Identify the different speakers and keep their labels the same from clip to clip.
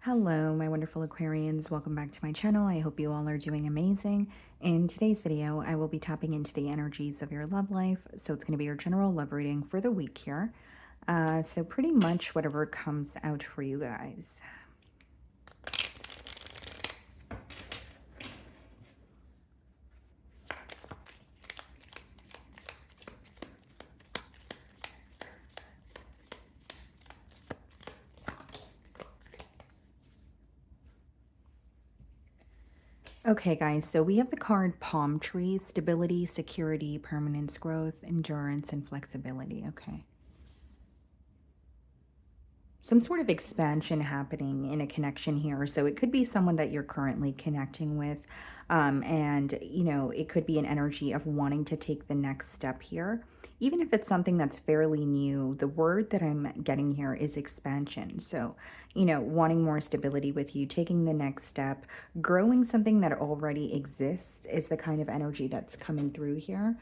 Speaker 1: Hello, my wonderful Aquarians. Welcome back to my channel. I hope you all are doing amazing. In today's video, I will be tapping into the energies of your love life. So it's going to be your general love reading for the week here. So pretty much whatever comes out for you guys. Okay, guys, so we have the card Palm Tree, stability, security, permanence, growth, endurance, and flexibility. Okay. Some sort of expansion happening in a connection here. So it could be someone that you're currently connecting with. And, it could be an energy of wanting to take the next step here. Even if it's something that's fairly new, the word that I'm getting here is expansion. So, wanting more stability with you, taking the next step, growing something that already exists is the kind of energy that's coming through here.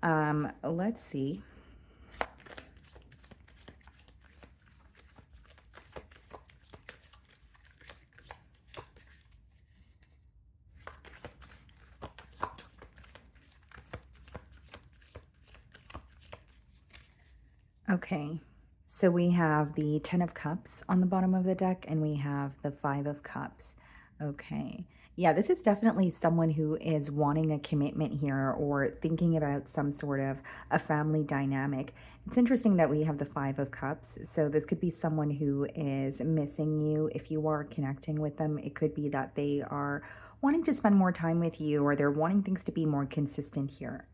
Speaker 1: Let's see. Okay, so we have the Ten of Cups on the bottom of the deck, and we have the Five of Cups. Okay, yeah, this is definitely someone who is wanting a commitment here or thinking about some sort of a family dynamic. It's interesting that we have the Five of Cups, so this could be someone who is missing you. If you are connecting with them, it could be that they are wanting to spend more time with you or they're wanting things to be more consistent here.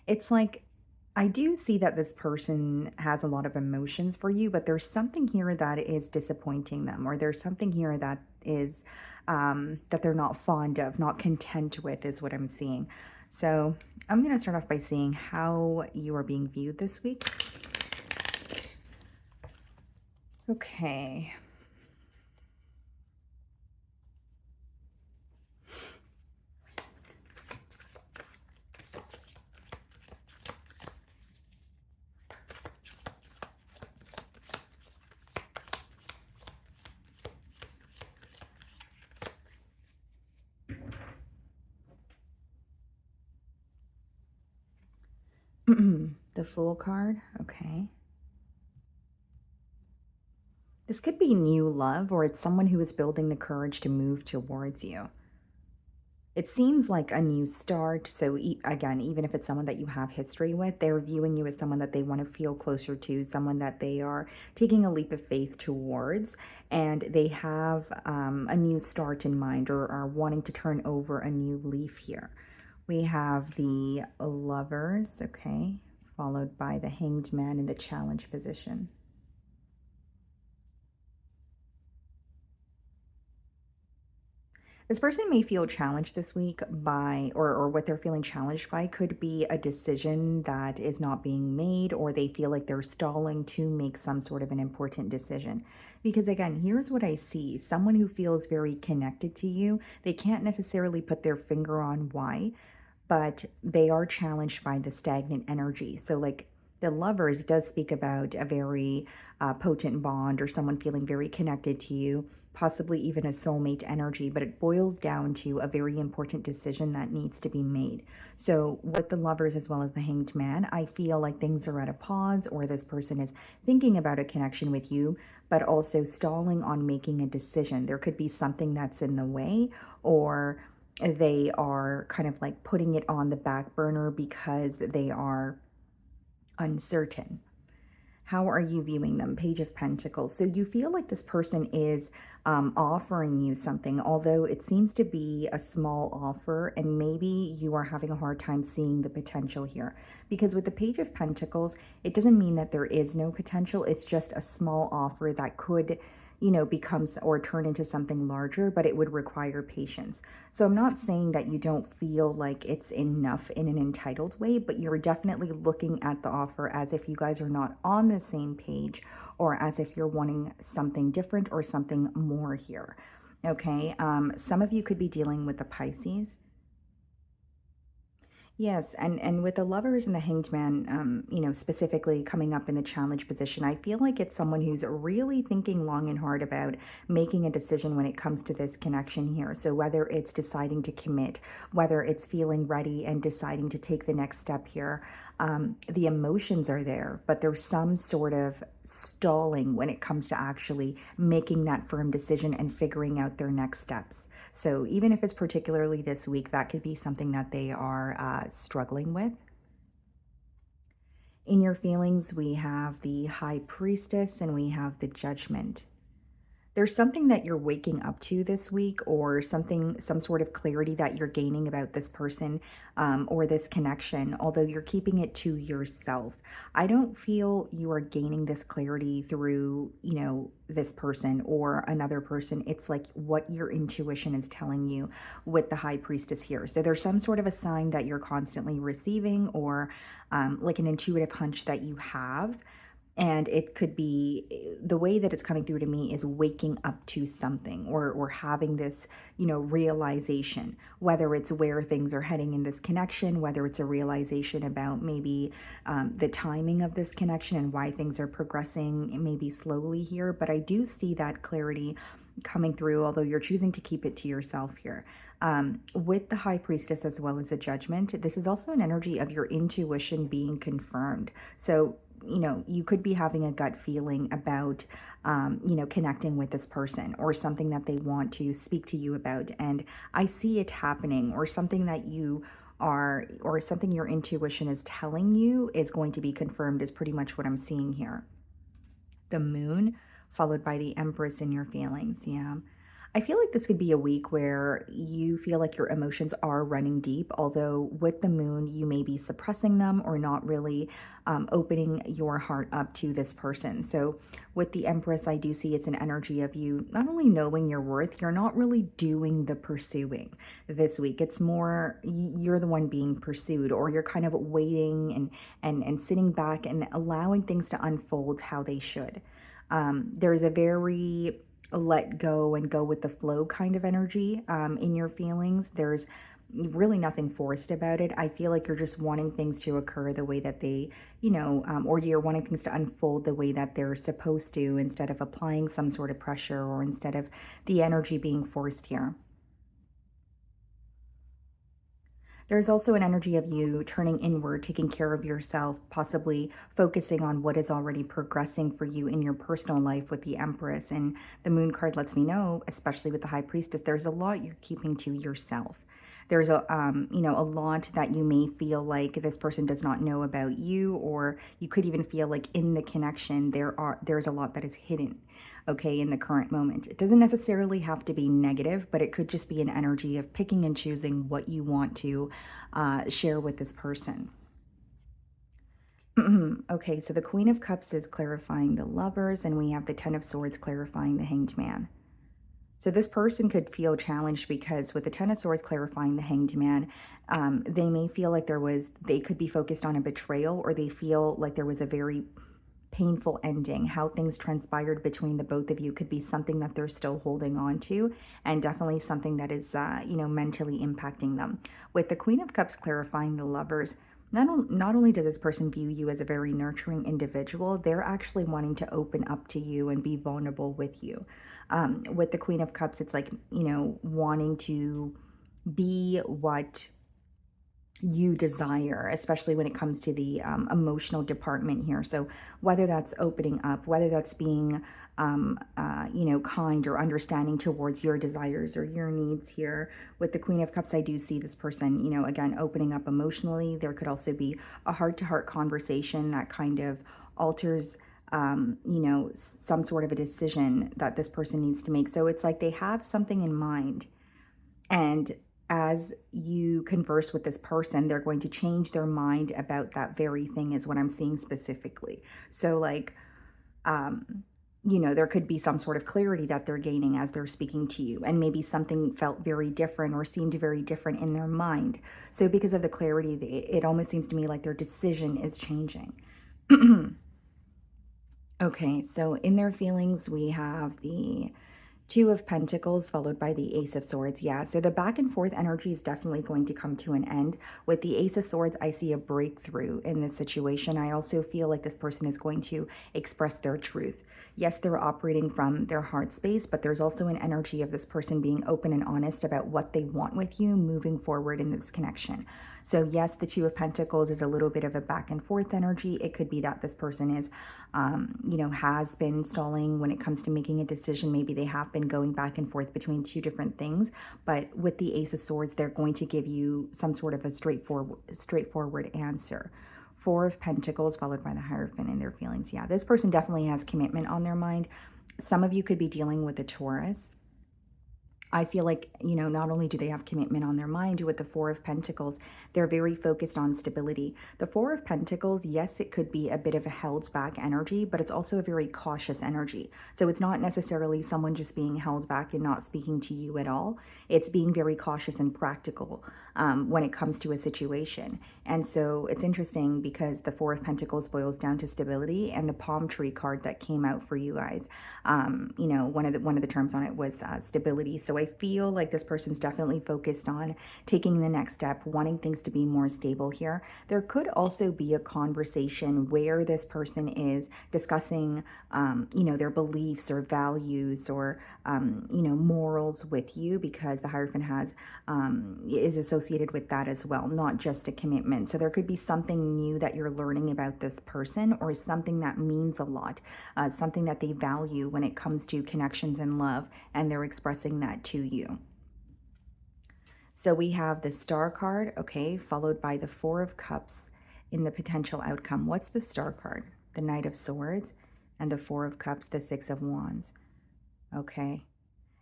Speaker 1: It's like I do see that this person has a lot of emotions for you, but there's something here that is disappointing them, or there's something here that is that they're not fond of, not content with, is what I'm seeing. So I'm going to start off by seeing how you are being viewed this week. Okay. The Fool card. Okay. This could be new love, or it's someone who is building the courage to move towards you. It seems like a new start. So again, even if it's someone that you have history with, they're viewing you as someone that they want to feel closer to, someone that they are taking a leap of faith towards, and they have a new start in mind, or are wanting to turn over a new leaf here. We have the Lovers, okay, followed by the Hanged Man in the challenge position. This person may feel challenged this week by, or what they're feeling challenged by could be a decision that is not being made, or they feel like they're stalling to make some sort of an important decision. Because again, here's what I see. Someone who feels very connected to you, they can't necessarily put their finger on why, but they are challenged by the stagnant energy. So like the Lovers does speak about a very potent bond, or someone feeling very connected to you, possibly even a soulmate energy, but it boils down to a very important decision that needs to be made. So with the Lovers as well as the Hanged Man, I feel like things are at a pause, or this person is thinking about a connection with you, but also stalling on making a decision. There could be something that's in the way, or they are kind of like putting it on the back burner because they are uncertain. How are you viewing them? Page of Pentacles. So you feel like this person is offering you something, although it seems to be a small offer, and maybe you are having a hard time seeing the potential here. Because with the Page of Pentacles, it doesn't mean that there is no potential. It's just a small offer that could, becomes or turn into something larger, but it would require patience. So I'm not saying that you don't feel like it's enough in an entitled way, but you're definitely looking at the offer as if you guys are not on the same page, or as if you're wanting something different or something more here. Okay, some of you could be dealing with the Pisces. Yes, and with the lovers and the hanged man, specifically coming up in the challenge position, I feel like it's someone who's really thinking long and hard about making a decision when it comes to this connection here. So whether it's deciding to commit, whether it's feeling ready and deciding to take the next step here, the emotions are there, but there's some sort of stalling when it comes to actually making that firm decision and figuring out their next steps. So even if it's particularly this week, that could be something that they are struggling with. In your feelings, we have the high priestess and we have the judgment. There's something that you're waking up to this week, or something, some sort of clarity that you're gaining about this person, or this connection, although you're keeping it to yourself. I don't feel you are gaining this clarity through, this person or another person. It's like what your intuition is telling you with the high priestess here. So there's some sort of a sign that you're constantly receiving, or like an intuitive hunch that you have, and it could be the way that it's coming through to me is waking up to something, or having this, realization, whether it's where things are heading in this connection, whether it's a realization about maybe the timing of this connection and why things are progressing maybe slowly here. But I do see that clarity coming through, although you're choosing to keep it to yourself here. With the high priestess as well as the judgment, this is also an energy of your intuition being confirmed. So you could be having a gut feeling about, connecting with this person, or something that they want to speak to you about. And I see it happening, or something that you are, or something your intuition is telling you is going to be confirmed, is pretty much what I'm seeing here. The moon, followed by the empress in your feelings. Yeah. I feel like this could be a week where you feel like your emotions are running deep, although with the moon, you may be suppressing them or not really opening your heart up to this person. So, with the Empress, I do see it's an energy of you not only knowing your worth, you're not really doing the pursuing this week. It's more you're the one being pursued, or you're kind of waiting and sitting back and allowing things to unfold how they should. There's a very let go and go with the flow kind of energy in your feelings. There's really nothing forced about it. I feel like you're just wanting things to occur the way that they, or you're wanting things to unfold the way that they're supposed to, instead of applying some sort of pressure, or instead of the energy being forced here. There's also an energy of you turning inward, taking care of yourself, possibly focusing on what is already progressing for you in your personal life with the Empress. And the Moon card lets me know, especially with the High Priestess, there's a lot you're keeping to yourself. There's a lot that you may feel like this person does not know about you, or you could even feel like in the connection there's a lot that is hidden, okay, in the current moment. It doesn't necessarily have to be negative, but it could just be an energy of picking and choosing what you want to share with this person. Okay, so the Queen of Cups is clarifying the lovers, and we have the Ten of Swords clarifying the Hanged Man. So this person could feel challenged because with the Ten of Swords clarifying the Hanged Man, they may feel like they could be focused on a betrayal, or they feel like there was a very painful ending. How things transpired between the both of you could be something that they're still holding on to, and definitely something that is, mentally impacting them. With the Queen of Cups clarifying the lovers, not only does this person view you as a very nurturing individual, they're actually wanting to open up to you and be vulnerable with you. With the Queen of Cups, it's like, wanting to be what you desire, especially when it comes to the emotional department here. So whether that's opening up, whether that's being, kind or understanding towards your desires or your needs here. With the Queen of Cups, I do see this person, again, opening up emotionally. There could also be a heart-to-heart conversation that kind of alters, some sort of a decision that this person needs to make. So it's like they have something in mind, and as you converse with this person, they're going to change their mind about that very thing, is what I'm seeing specifically. So, like, there could be some sort of clarity that they're gaining as they're speaking to you, and maybe something felt very different or seemed very different in their mind. So, because of the clarity, it almost seems to me like their decision is changing. Okay, so in their feelings, we have the Two of Pentacles followed by the Ace of Swords. Yeah, so the back and forth energy is definitely going to come to an end. With the Ace of Swords, I see a breakthrough in this situation. I also feel like this person is going to express their truth. Yes, they're operating from their heart space, but there's also an energy of this person being open and honest about what they want with you moving forward in this connection. So yes, the Two of Pentacles is a little bit of a back and forth energy. It could be that this person is, has been stalling when it comes to making a decision. Maybe they have been going back and forth between two different things. But with the Ace of Swords, they're going to give you some sort of a straightforward answer. Four of Pentacles followed by the Hierophant in their feelings. Yeah, this person definitely has commitment on their mind. Some of you could be dealing with a Taurus. I feel like, not only do they have commitment on their mind with the Four of Pentacles, they're very focused on stability. The Four of Pentacles, yes, it could be a bit of a held back energy, but it's also a very cautious energy. So it's not necessarily someone just being held back and not speaking to you at all. It's being very cautious and practical when it comes to a situation. And so it's interesting because the Four of Pentacles boils down to stability, and the palm tree card that came out for you guys, one of the terms on it was stability. So I feel like this person's definitely focused on taking the next step, wanting things to be more stable here. There could also be a conversation where this person is discussing, their beliefs or values or, morals with you, because the Hierophant is associated with that as well, not just a commitment. So there could be something new that you're learning about this person, or something that means a lot, something that they value when it comes to connections and love, and they're expressing that to you. So we have the Star card, okay, followed by the Four of Cups in the potential outcome. What's the Star card? The Knight of Swords, and the Four of Cups, the Six of Wands. Okay.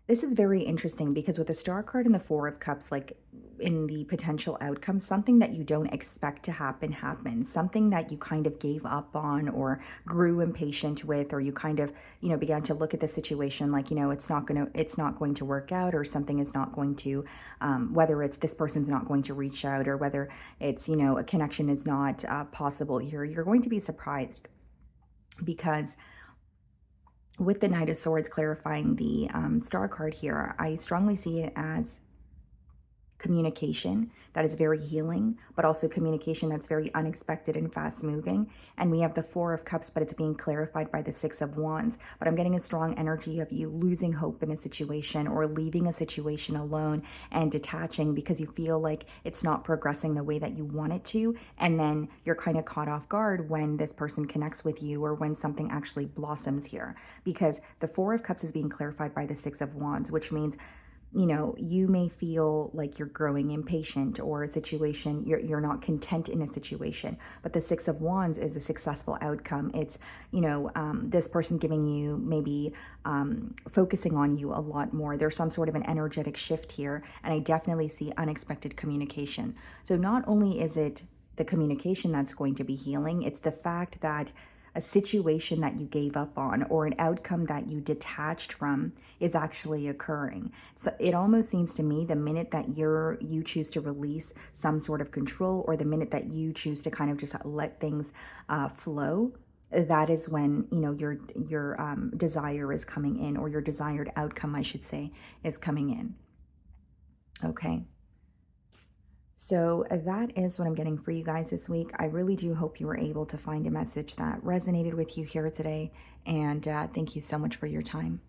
Speaker 1: This is very interesting because with the Star card and the Four of Cups, like in the potential outcome, something that you don't expect to happen happens. Something that you kind of gave up on or grew impatient with, or you kind of, began to look at the situation like, it's not going to work out, or something is not going to, whether it's this person's not going to reach out, or whether it's, a connection is not possible here. You're going to be surprised because with the Knight of Swords clarifying the Star card here, I strongly see it as communication that is very healing, but also communication that's very unexpected and fast moving. And we have the Four of Cups, but it's being clarified by the Six of Wands. But I'm getting a strong energy of you losing hope in a situation, or leaving a situation alone and detaching because you feel like it's not progressing the way that you want it to. And then you're kind of caught off guard when this person connects with you, or when something actually blossoms here, because the Four of Cups is being clarified by the Six of Wands, which means you may feel like you're growing impatient, or a situation, you're not content in a situation. But the Six of Wands is a successful outcome. It's, this person giving you, maybe focusing on you a lot more. There's some sort of an energetic shift here, and I definitely see unexpected communication. So not only is it the communication that's going to be healing, it's the fact that a situation that you gave up on, or an outcome that you detached from, is actually occurring. So it almost seems to me the minute that you choose to release some sort of control, or the minute that you choose to kind of just let things flow, that is when your desire is coming in, or your desired outcome, I should say, is coming in. Okay. So that is what I'm getting for you guys this week. I really do hope you were able to find a message that resonated with you here today. And thank you so much for your time.